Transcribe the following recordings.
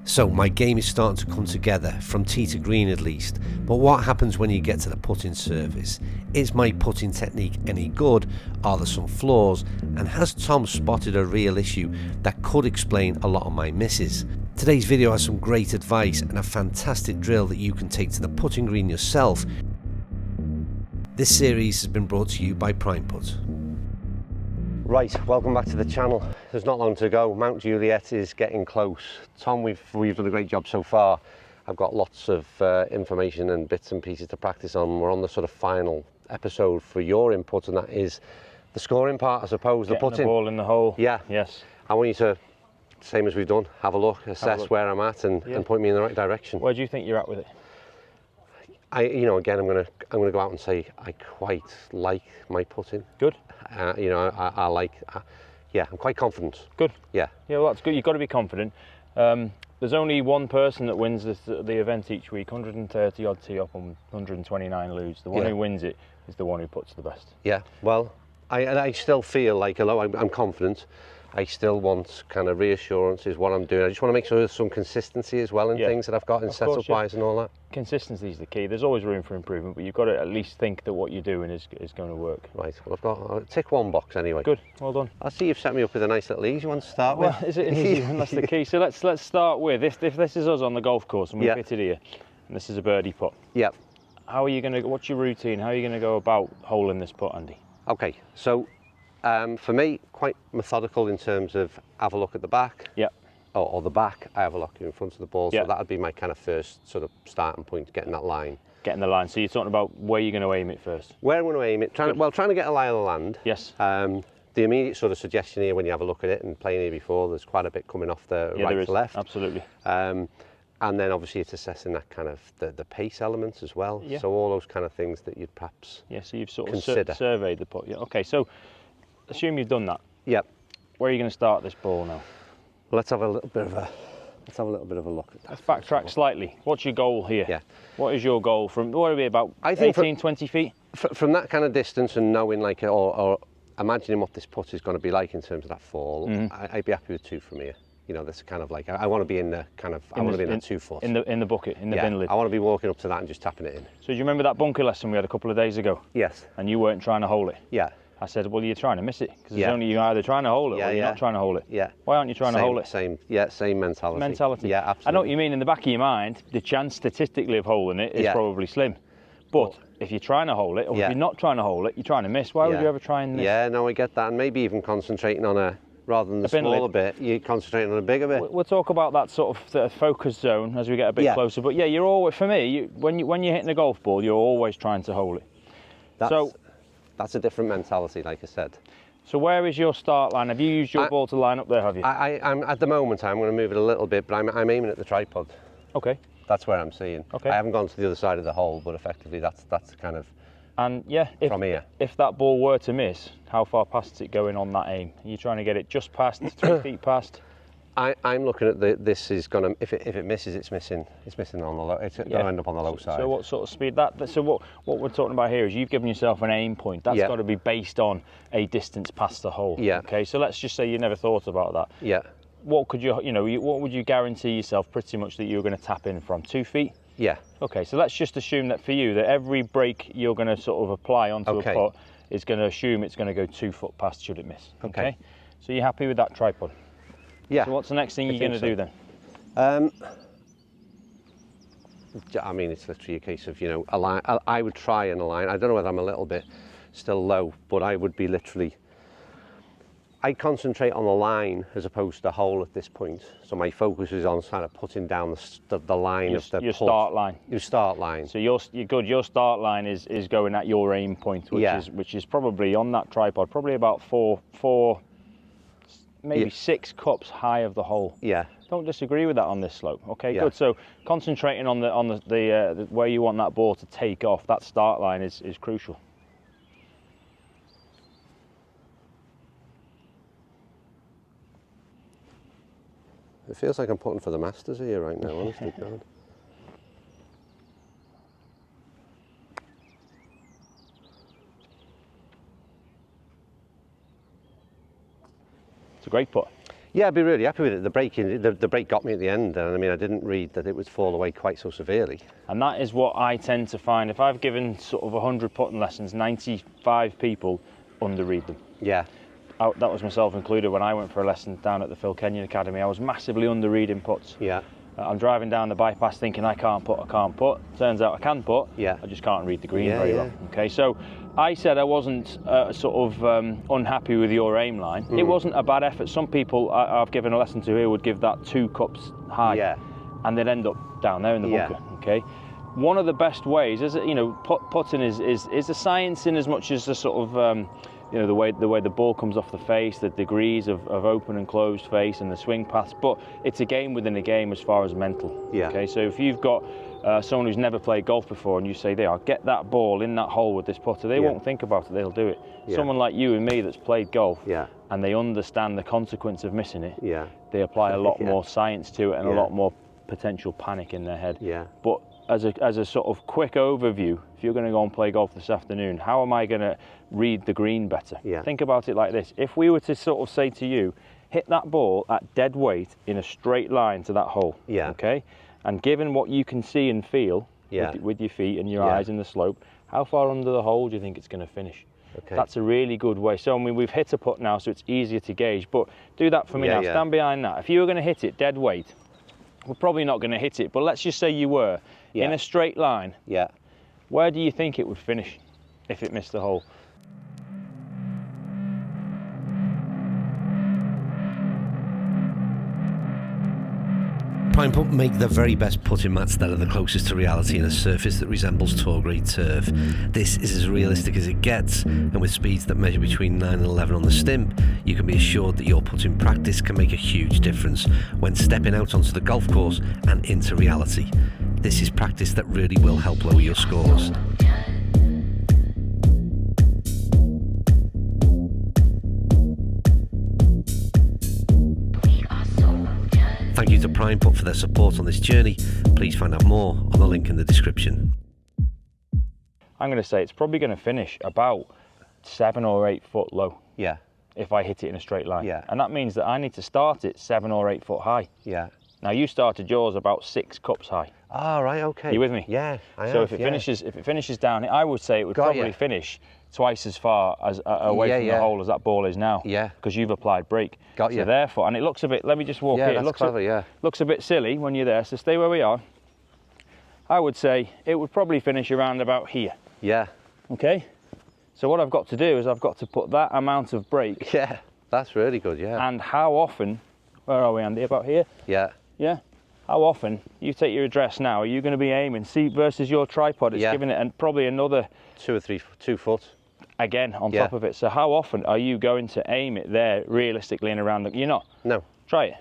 So my game is starting to come together, from tee to green at least, but what happens when you get to the putting surface? Is my putting technique any good? Are there some flaws? And has Tom spotted a real issue that could explain a lot of my misses? Today's video has some great advice and a fantastic drill that you can take to the putting green yourself. This series has been brought to you by Prime Putt. Right, welcome back to the channel. There's not long to go. Mount Juliet is getting close. Tom, we've done a great job so far. I've got lots of information and bits and pieces to practice on. We're on the sort of final episode for your input, and that is the scoring part, I suppose. Getting the putting. The ball in the hole. Yeah. Yes. I want you to, same as we've done, have a look, assess where I'm at, and point me in the right direction. Where do you think you're at with it? Again, I'm gonna go out and say I quite like my putting. Good. Yeah, I'm quite confident. Good. Yeah. Yeah, well, that's good. You've got to be confident. There's only one person that wins the event each week, 130 odd tee up and 129 lose. The one who wins it is the one who puts the best. Yeah. Well, I still feel like, although I'm confident, I still want kind of reassurance is what I'm doing. I just want to make sure there's some consistency as well in things that I've got in setup wise and all that. Consistency is the key. There's always room for improvement, but you've got to at least think that what you're doing is going to work. Right. Well, I'll tick one box anyway. Good. Well done. I see you've set me up with a nice little easy one to start with. Is it an easy one? That's the key. So let's start with if this is us on the golf course and we've hit it here, and this is a birdie putt. Yeah. How are you going to? What's your routine? How are you going to go about holing this putt, Andy? Okay. So. For me, quite methodical in terms of have a look at the back. Yeah. Or the back, I have a look in front of the ball. Yeah. So that would be my kind of first sort of starting point, getting that line. Getting the line. So you're talking about where you're going to aim it first? Where I'm going to aim it. Trying to get a lie of the land. Yes. The immediate sort of suggestion here when you have a look at it, and playing here before, there's quite a bit coming off the right to left. Absolutely. And then obviously it's assessing that kind of the pace elements as well. Yeah. So all those kind of things that you'd perhaps so you've sort consider. of surveyed the putt. Yeah. Okay, so assume you've done that. Yep. Where are you going to start this ball now? Well, let's have a little bit of a look at that. Let's backtrack slightly. What's your goal here? Yeah. What is your goal from? What would it be, about 18, 20 feet? From that kind of distance and knowing or imagining what this putt is going to be like in terms of that fall, I'd be happy with 2 from here. You know, that's kind of like I want to be in the kind of I want to be in that 2 foot. In the bucket, in the bin lid. I want to be walking up to that and just tapping it in. So do you remember that bunker lesson we had a couple of days ago? Yes. And you weren't trying to hole it? Yeah. I said, well, you're trying to miss it because it's only you either trying to hole it or you're not trying to hole it. Yeah. Why aren't you trying to hole it? Same mentality. Yeah, absolutely. I know what you mean. In the back of your mind, the chance statistically of holing it is probably slim. But if you're trying to hole it, or if you're not trying to hole it, you're trying to miss. Why would you ever try and miss? Yeah, no, I get that. And maybe even concentrating on rather than the smaller bit, you're concentrating on a bigger bit. We'll talk about that sort of focus zone as we get a bit closer. But yeah, you're always, for me, when you're hitting a golf ball, you're always trying to hole it. That's a different mentality, like I said. So where is your start line? Have you used your ball to line up there, have you? I'm at the moment, I'm going to move it a little bit, but I'm aiming at the tripod. Okay. That's where I'm seeing. Okay. I haven't gone to the other side of the hole, but effectively that's kind of from here. If that ball were to miss, how far past is it going on that aim? Are you trying to get it just past, 3 feet past? I'm looking at this is going to, if it misses, it's missing on the low, it's going to end up on the low side. So what sort of speed so what we're talking about here is you've given yourself an aim point. That's got to be based on a distance past the hole. Yeah. Okay, so let's just say you never thought about that. Yeah. What could what would you guarantee yourself pretty much that you're going to tap in from? 2 feet? Yeah. Okay, so let's just assume that for you, that every break you're going to sort of apply onto a putt is going to assume it's going to go 2 foot past should it miss. Okay. So you're happy with that tripod? Yeah. So what's the next thing you're going to do then? I mean, it's literally a case of, a line. I would try and align. I don't know whether I'm a little bit still low, but I would be literally, I concentrate on the line as opposed to the hole at this point. So my focus is on kind of putting down the line of the your start line. Your start line. So you're good. Your start line is going at your aim point, which is probably on that tripod, probably about four, maybe 6 cups high of the hole. Yeah. Don't disagree with that on this slope. Okay, good. So concentrating on the where you want that ball to take off, that start line is crucial. It feels like I'm putting for the Masters here right now, honestly, God. It's a great putt. Yeah, I'd be really happy with it. The break got me at the end, and I mean, I didn't read that it would fall away quite so severely. And that is what I tend to find. If I've given sort of 100 putting lessons, 95 people underread them. Yeah. That was myself included when I went for a lesson down at the Phil Kenyon Academy. I was massively underreading putts. Yeah. I'm driving down the bypass thinking I can't putt. Turns out I can putt. Yeah. I just can't read the green very well. Okay, so I said I wasn't sort of unhappy with your aim line. It wasn't a bad effort. Some people I've given a lesson to here would give that 2 cups high. Yeah. And they'd end up down there in the bunker. Okay. One of the best ways is, you know, putting is a science in as much as the sort of you know, the way the ball comes off the face, the degrees of open and closed face, and the swing paths. But it's a game within a game as far as mental. Yeah. Okay. So if you've got someone who's never played golf before, and you say, "There, I'll get that ball in that hole with this putter," they won't think about it. They'll do it. Yeah. Someone like you and me that's played golf, Yeah. and they understand the consequence of missing it. Yeah. They apply a lot Yeah. more science to it and a Yeah. lot more potential panic in their head. Yeah. But as a sort of quick overview, if you're going to go and play golf this afternoon, how am I going to read the green better? Yeah. Think about it like this. If we were to sort of say to you, hit that ball at dead weight in a straight line to that hole. Yeah. Okay? And given what you can see and feel Yeah. with your feet and your Yeah. eyes in the slope, how far under the hole do you think it's going to finish? Okay. That's a really good way. So, I mean, we've hit a putt now, so it's easier to gauge. But do that for me Yeah, now. yeah. Stand behind that. If you were going to hit it dead weight, we're probably not going to hit it, but let's just say you were. Yeah. In a straight line, Yeah. where do you think it would finish if it missed the hole? Prime Putt make the very best putting mats that are the closest to reality in a surface that resembles tour grade turf. This is as realistic as it gets, and with speeds that measure between 9 and 11 on the stimp, you can be assured that your putting practice can make a huge difference when stepping out onto the golf course and into reality. This is practice that really will help lower your scores. Thank you to Prime Putt for their support on this journey. Please find out more on the link in the description. I'm going to say it's probably going to finish about 7 or 8 foot low. Yeah. If I hit it in a straight line. Yeah. And that means that I need to start it 7 or 8 foot high. Yeah. Now you started yours about 6 cups high. Ah, right, okay. You with me? Yeah, I So have, if it finishes down, I would say it would Got probably ya. finish twice as far as away Yeah, from yeah. the hole as that ball is now. Yeah. Because you've applied brake. Got so ya. therefore, and it looks a bit. Let me just walk Yeah, here. that's It looks clever, yeah. Looks a bit silly when you're there. So stay where we are. I would say it would probably finish around about here. Yeah. Okay. So what I've got to do is I've got to put that amount of brake. Yeah, that's really good, yeah. And how often? Where are we, Andy? About here? Yeah. Yeah. How often, you take your address now, are you going to be aiming? See, versus your tripod, it's Yeah. giving it and probably another 2 foot. again on Yeah. top of it. So how often are you going to aim it there realistically and around the, you're not? No. Try it.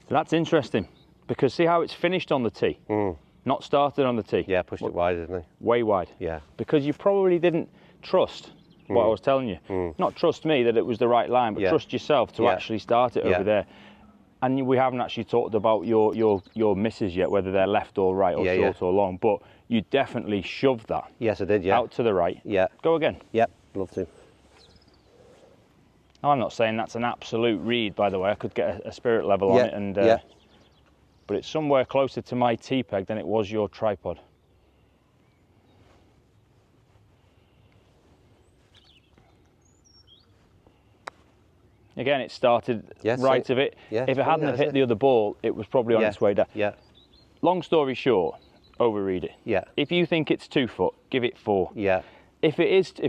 So that's interesting because see how it's finished on the tee, not started on the tee. Yeah, pushed it wide, didn't he? Way wide. Yeah. Because you probably didn't trust what I was telling you. Not trust me that it was the right line, but Yeah. trust yourself to Yeah. actually start it Yeah. over there. And we haven't actually talked about your misses yet, whether they're left or right or Yeah, short yeah. or long, but you definitely shoved that Yes, I did, yeah. out to the right. Yeah. Go again. Yep, love to. Now, I'm not saying that's an absolute read, by the way. I could get a spirit level Yeah, on it, and yeah. but it's somewhere closer to my tee peg than it was your tripod. Again, it started Yeah, right so- of it. yeah, If it hadn't have that's hit it. the other ball, it was probably on Yeah. its way down. Yeah. Long story short, overread it. Yeah. If you think it's 2 foot, give it 4. Yeah. If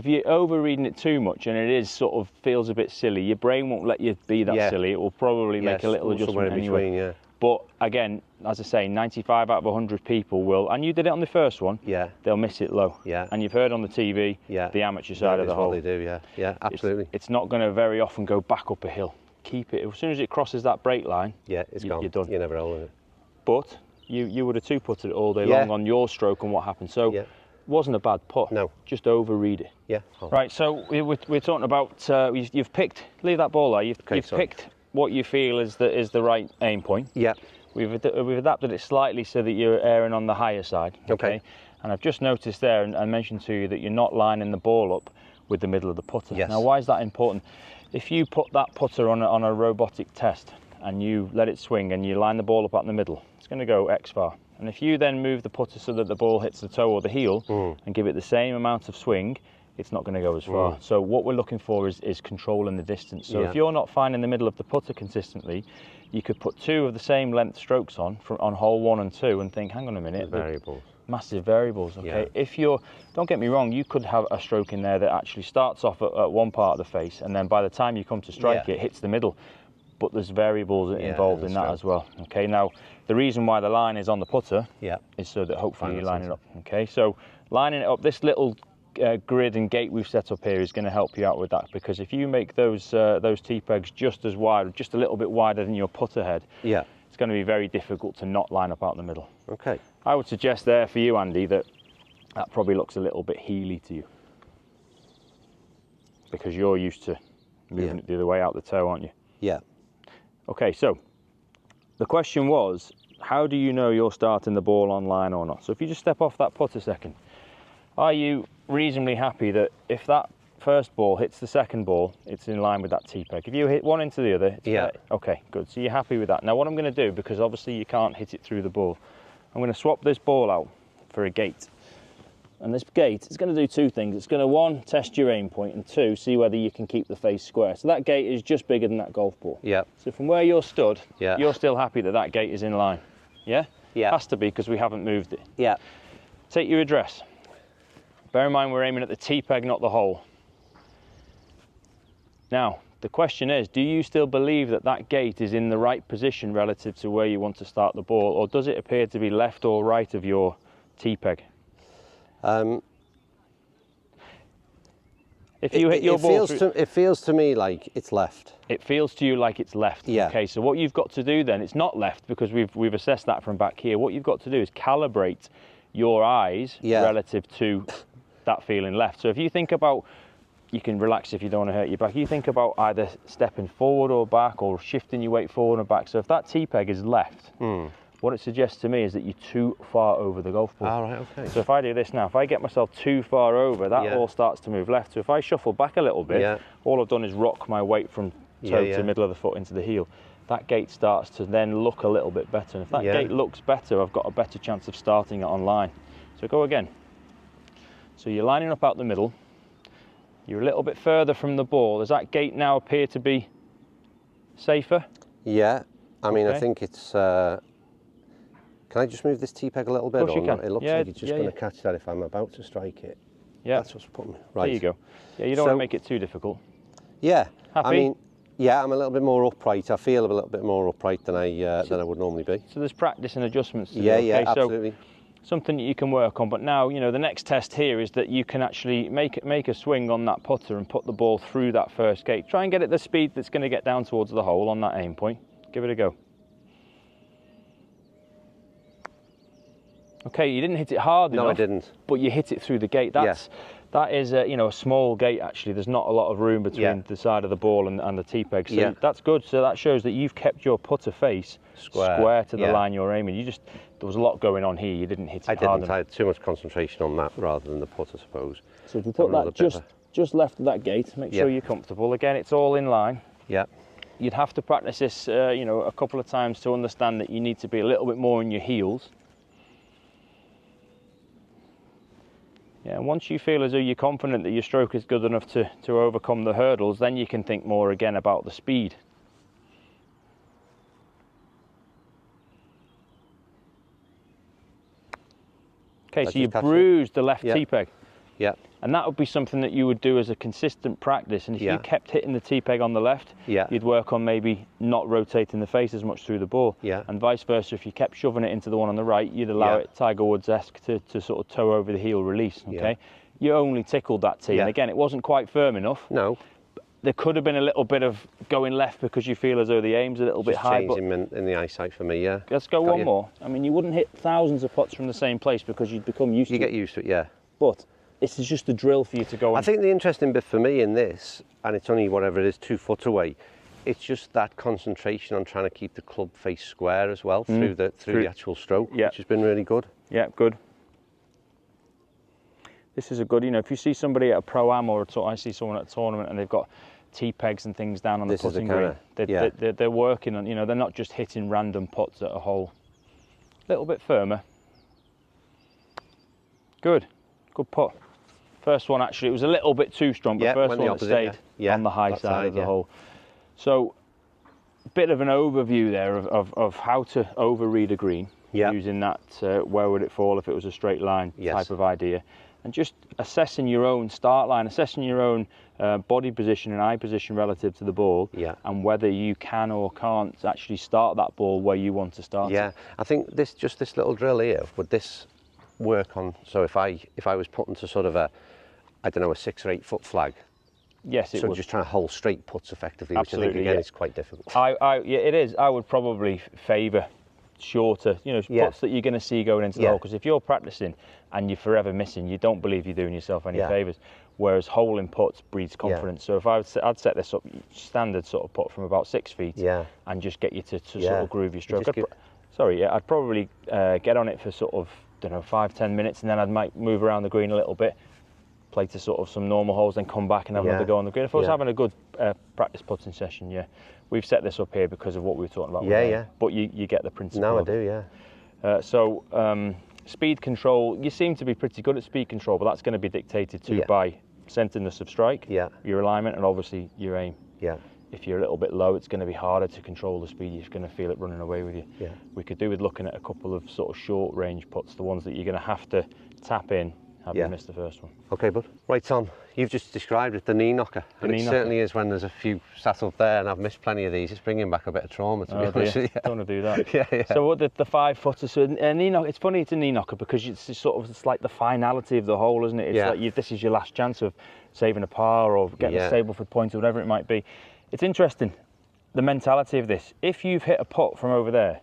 you're overreading it too much and it is sort of feels a bit silly, your brain won't let you be that Yeah. silly. It will probably make a little somewhere adjustment in anyway. between, yeah. But again, as I say, 95 out of 100 people will, and you did it on the first one, Yeah. they'll miss it low. Yeah. And you've heard on the TV, Yeah. the amateur side of That the is what hole. they do, yeah. Yeah, absolutely. It's not going to very often go back up a hill. Keep it, as soon as it crosses that break line, Yeah, it's gone. you're done. You're never holding it. But you would have 2-putted it all day Yeah. long on your stroke and what happened. So Yeah. wasn't a bad putt. No. Just overread it. Yeah. Right, so we're talking about, you've picked, leave that ball there, you've picked what you feel is the right aim point. Yeah. We've adapted it slightly so that you're erring on the higher side. Okay. And I've just noticed there and mentioned to you that you're not lining the ball up with the middle of the putter. Yes. Now, why is that important? If you put that putter on a robotic test and you let it swing and you line the ball up out in the middle, it's going to go X far. And if you then move the putter so that the ball hits the toe or the heel and give it the same amount of swing, it's not going to go as far. So what we're looking for is controlling the distance. So if you're not finding the middle of the putter consistently, you could put 2 of the same length strokes on hole 1 and 2 and think, hang on a minute. Variables. Massive variables, okay? If don't get me wrong, you could have a stroke in there that actually starts off at one part of the face and then by the time you come to strike it hits the middle. But there's variables involved in that as well, okay? Now, the reason why the line is on the putter is so that hopefully you line it up, okay? So lining it up, this little grid and gate we've set up here is going to help you out with that, because if you make those tee pegs just as wide, just a little bit wider than your putter head, it's going to be very difficult to not line up out in the middle. Okay. I would suggest there for you, Andy, that probably looks a little bit heely to you, because you're used to moving it the other way out the toe, aren't you? Yeah. Okay, so the question was, how do you know you're starting the ball on line or not? So if you just step off that putt a second, are you reasonably happy that if that first ball hits the second ball, it's in line with that tee peg? If you hit one into the other, okay, good. So you're happy with that. Now what I'm going to do, because obviously you can't hit it through the ball, I'm going to swap this ball out for a gate. And this gate is going to do 2 things. It's going to, 1, test your aim point, and 2, see whether you can keep the face square. So that gate is just bigger than that golf ball. Yeah. So from where you're stood, you're still happy that that gate is in line. Yeah? Yeah. Has to be, because we haven't moved it. Yeah. Take your address. Bear in mind we're aiming at the tee peg, not the hole. Now, the question is, do you still believe that that gate is in the right position relative to where you want to start the ball, or does it appear to be left or right of your tee peg? If you hit your ball, it feels to me like it's left. It feels to you like it's left. Yeah. Okay. So what you've got to do then, it's not left because we've assessed that from back here. What you've got to do is calibrate your eyes relative to that feeling left. So if you think about, you can relax if you don't want to hurt your back. You think about either stepping forward or back, or shifting your weight forward or back. So if that tee peg is left, what it suggests to me is that you're too far over the golf ball. All right, okay. So if I do this now, if I get myself too far over, that ball starts to move left. So if I shuffle back a little bit, all I've done is rock my weight from toe to middle of the foot into the heel. That gate starts to then look a little bit better. And if that gate looks better, I've got a better chance of starting it on line. So go again. So you're lining up out the middle. You're a little bit further from the ball. Does that gate now appear to be safer? Yeah. I mean, I think it's... Can I just move this tee peg a little bit? Of course you can. It looks like it's just going to catch that if I'm about to strike it. Yeah. That's what's putting me. Right. There you go. Yeah, you don't want to make it too difficult. Yeah. Happy? I mean, I'm a little bit more upright. I feel a little bit more upright than I would normally be. So there's practice and adjustments to do. Yeah, absolutely. So something that you can work on. But now, you know, the next test here is that you can actually make a swing on that putter and put the ball through that first gate. Try and get it the speed that's going to get down towards the hole on that aim point. Give it a go. Okay, you didn't hit it hard enough. No, I didn't. But you hit it through the gate. That is a small gate actually. There's not a lot of room between the side of the ball and the tee peg. So that's good. So that shows that you've kept your putter face square to the line you're aiming. There was a lot going on here. You didn't hit it hard enough. I had too much concentration on that rather than the putt, I suppose. So if you put that just left of that gate, make sure you're comfortable. Again, it's all in line. Yeah. You'd have to practice this, a couple of times to understand that you need to be a little bit more on your heels. Yeah, and once you feel as though you're confident that your stroke is good enough to overcome the hurdles, then you can think more again about the speed. Okay, so you bruised the left tee peg. Yeah. And that would be something that you would do as a consistent practice. And if you kept hitting the tee peg on the left, you'd work on maybe not rotating the face as much through the ball. Yeah. And vice versa, if you kept shoving it into the one on the right, you'd allow it Tiger Woods-esque to sort of toe over the heel release. Okay. You only tickled that tee. And again, it wasn't quite firm enough. No. There could have been a little bit of going left because you feel as though the aim's a little bit high. Changing in the eyesight for me, Let's go one more. I mean, you wouldn't hit thousands of putts from the same place because you'd become used to it. You get used to it, But this is just a drill for you to go. I think the interesting bit for me in this, and it's only whatever it is, 2 foot away, it's just that concentration on trying to keep the club face square as well through the actual stroke, which has been really good. Yeah, good. This is a good, if you see somebody at a pro-am or I see someone at a tournament and they've got T-pegs and things down on the putting green, they're working on, they're not just hitting random putts at a hole. A little bit firmer. Good putt. First one actually, it was a little bit too strong, but first one stayed on the high side of the hole. So, a bit of an overview there of how to overread a green, using that where would it fall if it was a straight line type of idea. And just assessing your own start line, assessing your own body position and eye position relative to the ball, and whether you can or can't actually start that ball where you want to start it. I think this little drill here, would this work on, so if I was putting to sort of a 6 or 8 foot flag, yes, it would. Just trying to hold straight putts effectively, which Absolutely, I think again is quite difficult. It is. I would probably favour shorter, putts that you're going to see going into the hole, because if you're practicing and you're forever missing, you don't believe you're doing yourself any favours. Whereas holing putts breeds confidence. So if I'd set this up standard sort of putt from about 6 feet, and just get you to sort of groove your stroke. I'd probably get on it for sort of 5-10 minutes, and then I might move around the green a little bit, play to sort of some normal holes, then come back and have another go on the green. If I was having a good practice putting session, we've set this up here because of what we were talking about. But you get the principle. No, I do, So speed control, you seem to be pretty good at speed control, but that's going to be dictated too by centerness of strike, your alignment, and obviously your aim. If you're a little bit low, it's going to be harder to control the speed. You're going to feel it running away with you. We could do with looking at a couple of sort of short range putts, the ones that you're going to have to tap in. Have you missed the first one? Okay, bud. Right, Tom, you've just described it, the knee knocker. And it certainly is when there's a few sat up there, and I've missed plenty of these. It's bringing back a bit of trauma, to be honest with you. Don't want to do that. So what the 5 footers, so a knee knocker, it's funny it's a knee knocker because it's like the finality of the hole, isn't it? It's like this is your last chance of saving a par or getting a Stableford point or whatever it might be. It's interesting, the mentality of this. If you've hit a putt from over there,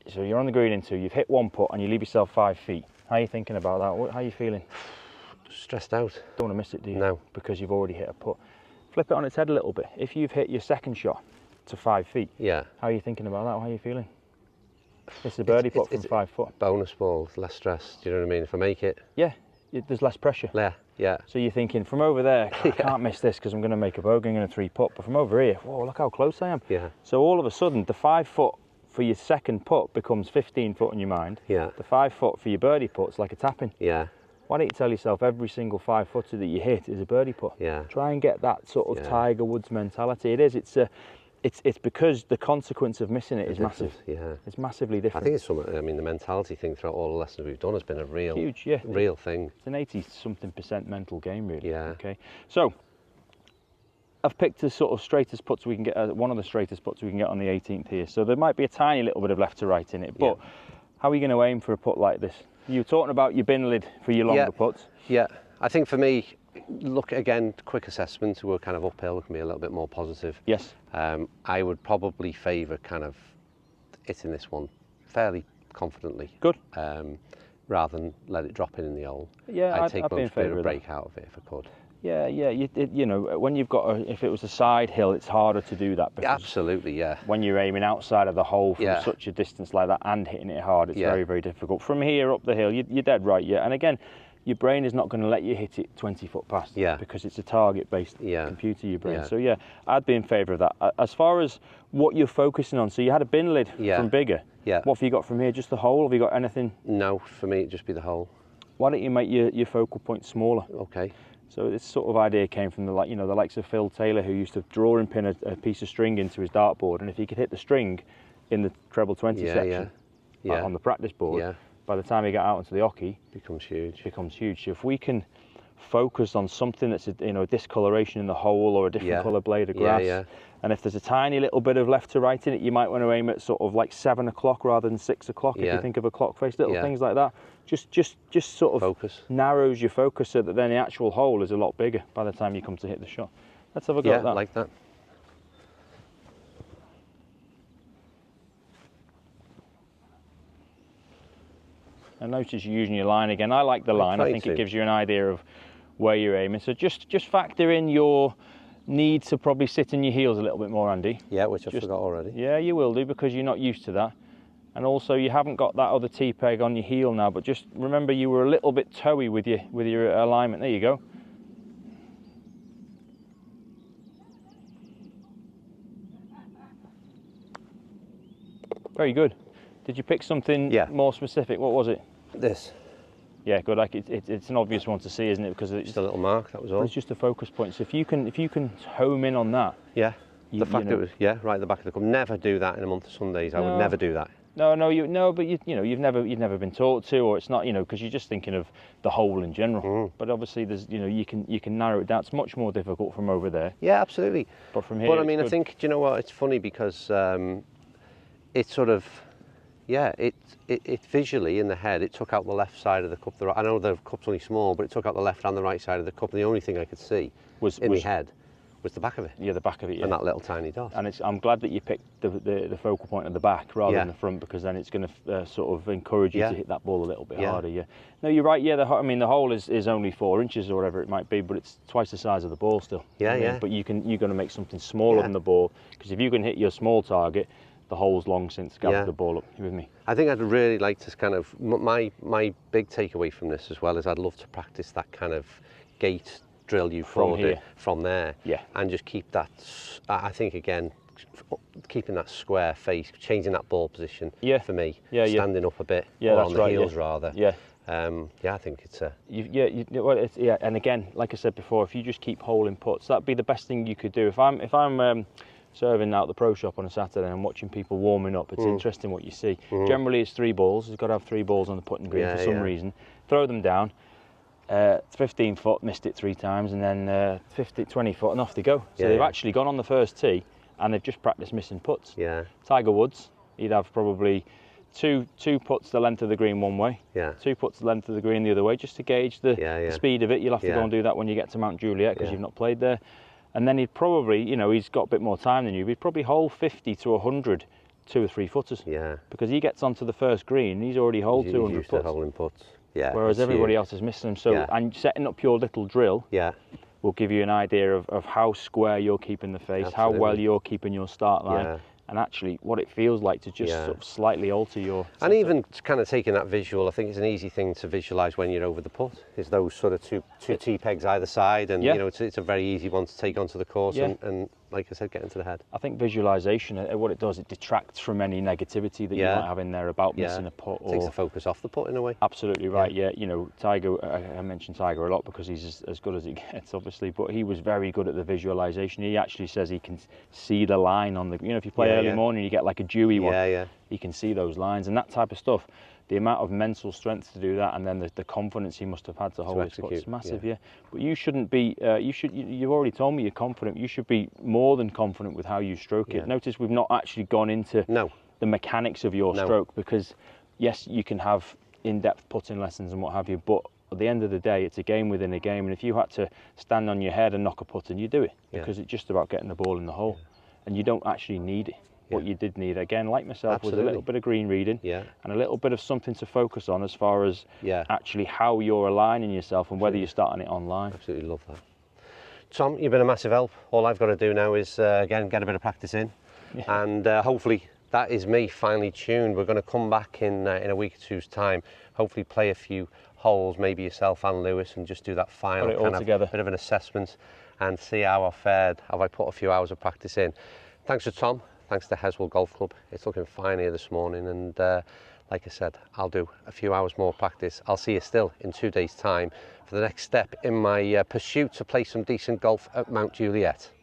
so you're on the green in 2, you've hit 1 putt and you leave yourself 5 feet. How are you thinking about that? How are you feeling? Stressed out. Don't want to miss it, do you? No. Because you've already hit a putt. Flip it on its head a little bit. If you've hit your second shot to 5 feet, how are you thinking about that? How are you feeling? It's a birdie putt from 5 foot. Bonus ball, less stress. Do you know what I mean? If I make it. There's less pressure. Yeah. So you're thinking, from over there, I can't miss this because I'm going to make a bogey, I'm going to 3 putt. But from over here, whoa, look how close I am. So all of a sudden, the 5 foot for your second putt becomes 15 foot in your mind. The 5 foot for your birdie putt's like a tapping. Why don't you tell yourself every single 5 footer that you hit is a birdie putt? Try and get that sort of Tiger Woods mentality. It is. It's because the consequence of missing it is massive. It's massively different. I think it's something. I mean, the mentality thing throughout all the lessons we've done has been a real, real thing. It's an 80-something% mental game, really. Okay. So I've picked the sort of straightest putts we can get. One of the straightest putts we can get on the 18th here. So there might be a tiny little bit of left to right in it, but how are you going to aim for a putt like this? You were talking about your bin lid for your longer putts. I think for me, look again, quick assessment. We're kind of uphill, can be a little bit more positive. I would probably favour kind of hitting this one fairly confully. Good. Rather than let it drop in the hole. I'd take most bit of a break out of it if I could. When you've got if it was a side hill, it's harder to do that. Absolutely, When you're aiming outside of the hole from such a distance like that and hitting it hard, it's very, very difficult. From here up the hill, you're dead right, And again, your brain is not going to let you hit it 20 foot past because it's a target-based computer, your brain. So I'd be in favour of that. As far as what you're focusing on, so you had a bin lid from bigger. What have you got from here? Just the hole? Have you got anything? No, for me it'd just be the hole. Why don't you make your focal point smaller? Okay. So this sort of idea came from the likes of Phil Taylor, who used to draw and pin a piece of string into his dartboard, and if he could hit the string in the treble 20 section on the practice board, by the time he got out into the hockey, becomes huge. So if we can focus on something that's a discoloration in the hole or a different colour blade of grass, and if there's a tiny little bit of left to right in it, you might want to aim at sort of like 7 o'clock rather than 6 o'clock. If you think of a clock face, little things like that, just sort of focus. Narrows your focus so that then the actual hole is a lot bigger by the time you come to hit the shot. Let's have a go at that. Like that. And notice you're using your line again. I like the line. I think it gives you an idea of where you're aiming. So just factor in your need to probably sit in your heels a little bit more, Andy. Yeah, which I forgot already. Yeah, you will do, because you're not used to that. And also you haven't got that other T-peg on your heel now, but just remember you were a little bit toey with your alignment. There you go. Very good. Did you pick something more specific? What was it? This. Yeah, good. Like it's an obvious one to see, isn't it? Because it's just a little mark. That was all. It's just a focus point. So if you can home in on that. Yeah. The fact it was right at the back of the cup. Never do that in a month of Sundays. I would never do that. No, but you've never been taught to, or it's not, because you're just thinking of the hole in general. But obviously there's you can narrow it down. It's much more difficult from over there. Yeah, absolutely. But from here. But I mean, I think, do you know what? It's funny because it's sort of. Yeah, it visually in the head, it took out the left side of the cup. I know the cup's only small, but it took out the left and the right side of the cup. And the only thing I could see was my head was the back of it. Yeah, the back of it. Yeah. And that little tiny dot. And I'm glad that you picked the focal point at the back rather than the front, because then it's going to sort of encourage you to hit that ball a little bit harder. Yeah. No, you're right. Yeah, the hole is only 4 inches or whatever it might be, but it's twice the size of the ball still. Yeah. But you're going to make something smaller than the ball, because if you can hit your small target, the hole's long since gathered the ball up. You with me? I think I'd really like to kind of, my big takeaway from this as well is I'd love to practice that kind of gate drill you called it from there. Yeah. And just keep that, I think again, keeping that square face, changing that ball position for me. Standing up a bit, or on the heels rather. Yeah. I think it's a... and again, like I said before, if you just keep holing putts, that'd be the best thing you could do. If I'm serving out the pro shop on a Saturday and watching people warming up, it's interesting what you see. Generally it's 3 balls. You've got to have 3 balls on the putting green for some reason. Throw them down, 15 foot, missed it 3 times, and then 20 foot, and off they go. So they've actually gone on the first tee and they've just practiced missing putts. Yeah. Tiger Woods, he'd have probably two putts the length of the green one way, 2 putts the length of the green the other way, just to gauge the speed of it. You'll have to go and do that when you get to Mount Juliet, because you've not played there. And then he'd probably, he's got a bit more time than you, he'd probably hole 50 to 100 2 or 3 footers. Yeah. Because he gets onto the first green, he's already holed 200 putts. Holding putts. Yeah. Whereas everybody else is missing them. So, and setting up your little drill will give you an idea of how square you're keeping the face, how well you're keeping your start line. And actually what it feels like to just sort of slightly alter your setup. And even kind of taking that visual, I think it's an easy thing to visualise when you're over the putt, is those sort of two T-pegs either side, and it's a very easy one to take onto the course and like I said, get into the head. I think visualisation, what it does, it detracts from any negativity that you might have in there about missing a putt. Takes the focus off the putt in a way. Absolutely right, Tiger, I mentioned Tiger a lot because he's as good as he gets, obviously, but he was very good at the visualisation. He actually says he can see the line on the, if you play early morning, you get like a dewy one, he can see those lines and that type of stuff. The amount of mental strength to do that, and then the confidence he must have had to hold his putt is massive. But you shouldn't be. You've already told me you're confident. You should be more than confident with how you stroke it. Notice we've not actually gone into the mechanics of your stroke, because yes, you can have in-depth putting lessons and what have you, but at the end of the day, it's a game within a game. And if you had to stand on your head and knock a putt in, you do it, because it's just about getting the ball in the hole, and you don't actually need it. What you did need, again, like myself, was a little bit of green reading and a little bit of something to focus on as far as actually how you're aligning yourself and whether you're starting it online. Absolutely love that. Tom, you've been a massive help. All I've got to do now is, again, get a bit of practice in. And hopefully that is me finally tuned. We're going to come back in a week or two's time, hopefully play a few holes, maybe yourself and Lewis, and just do that final kind of bit of an assessment and see how I fared. Have I put a few hours of practice in? Thanks to Tom. Thanks to Heswell Golf Club. It's looking fine here this morning, and like I said, I'll do a few hours more practice. I'll see you still in 2 days' time for the next step in my pursuit to play some decent golf at Mount Juliet.